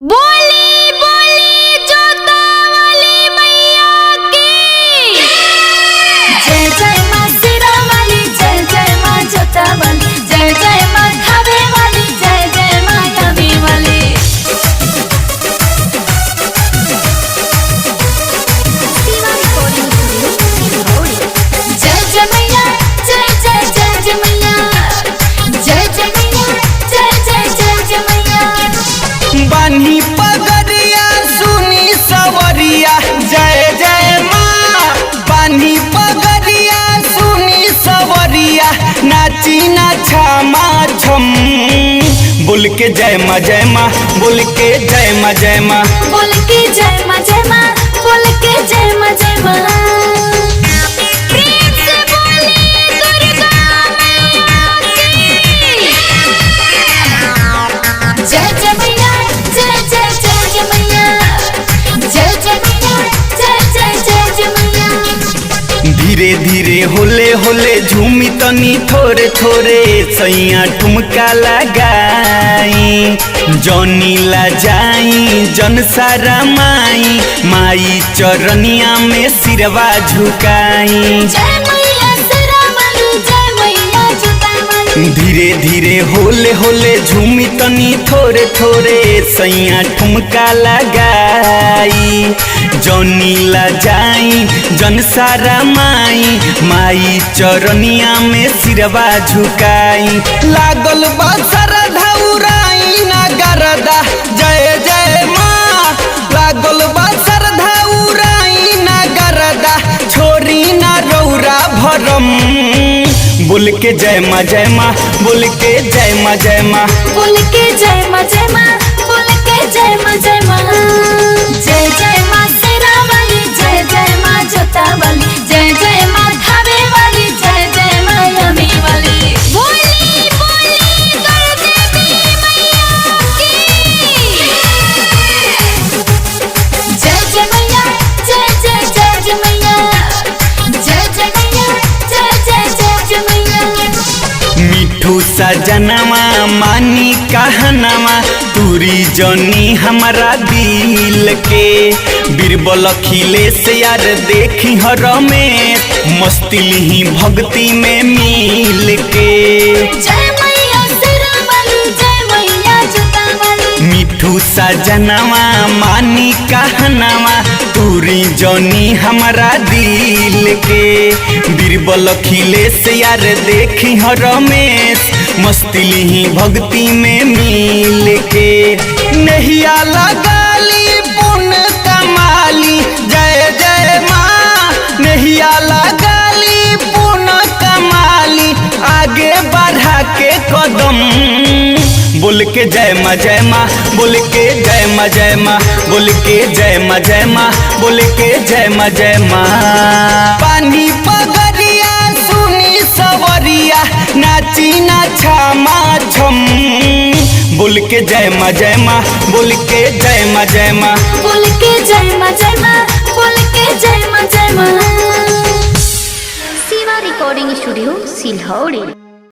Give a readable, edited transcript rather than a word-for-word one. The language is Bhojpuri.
बोली बोली जोता वाली मैया की जय जय माँ सिरा वाली, जय जय माँ जोता वाली, जय जय माँ खावे वाली, जय जय माँ यामी वाली। जय जय मैया, जय जय जय जय मैया, जय जय मैया, जय जय जय जय मैया। बानी पगड़िया सुनी सवरिया, जय जय माँ। बानी पगड़िया सुनी सवरिया, नाची ना छमा छम। बोल के जय माँ जय माँ, बोल के जय माँ जय माँ, बोल के जय माँ जय माँ, बोल के जय माँ जय माँ। प्रेम से बोली दुर्गा मैया की जय जय मैया, जय जय जय जय मैया, जय जय मैया, जय जय जय जय मैया। धीरे धीरे होले होले झूमी तनी थोड़े थोड़े, सैया ठुमका लगाई। जौनी ला जाई जन सारा माई, माई चरनिया में सिरवा झुकाई। जय मैया सिरा वाली, जय मैया जोता वाली। धीरे धीरे होले होले झूमी तनी थोड़े थोड़े, सैया ठुमका लगाई। जौनी ला जाई जन सारा माई, माई चरनिया में सिरवा झुकाई। लागल बा सरधा उराई ना गरदा, जय जय माँ। लागल बा सरधा उराई ना गरदा, छोरी ना रौरा भरम। बोल के जय माँ जय माँ, बोल के जय माँ जय माँ, बोल के जय माँ जय माँ, बोल के जय माँ जय माँ। जय जय माँ सिरा वाली, जय जय माँ जोता वाली, जय जय माँ खावे वाली, जय जय माँ यामी वाली। बोली बोली कर देवी मैया की जय जय मैया, जय जय जय जय मैया, जय जय मैया, जय जय जय जय मैया। मिठू सजनवा मानी कहनवा, तूरी जनी हमारा दिल के। बीरबल खिले से यार देखी हर में, मस्ती ही भक्ति में मिल के। जय मैया सिरा वाली, जय मैया जोता वाली। मिठू सजनवा मानी कहनवा, तूरी जनी हमारा दिल के। बीरबल खिले से यार देखी हर में, मस्ती ही भक्ति में मिल के। नहिया लगाली पुन कमाली, जय जय माँ। नहिया लगाली पुन कमाली, आगे बढ़ा के कदम। बोल के जय माँ जय माँ, बोल के जय माँ जय माँ, बोल के जय माँ जय माँ, बोल के जय माँ जय माँ। पानी पगड़िया सुनी सवरिया, नाची ना छमा छम। बोल के जय माँ जय माँ, बोल के जय माँ जय माँ, बोल के जय माँ जय माँ, बोल के जय माँ जय माँ। Shiva recording studio सिलहौड़ी।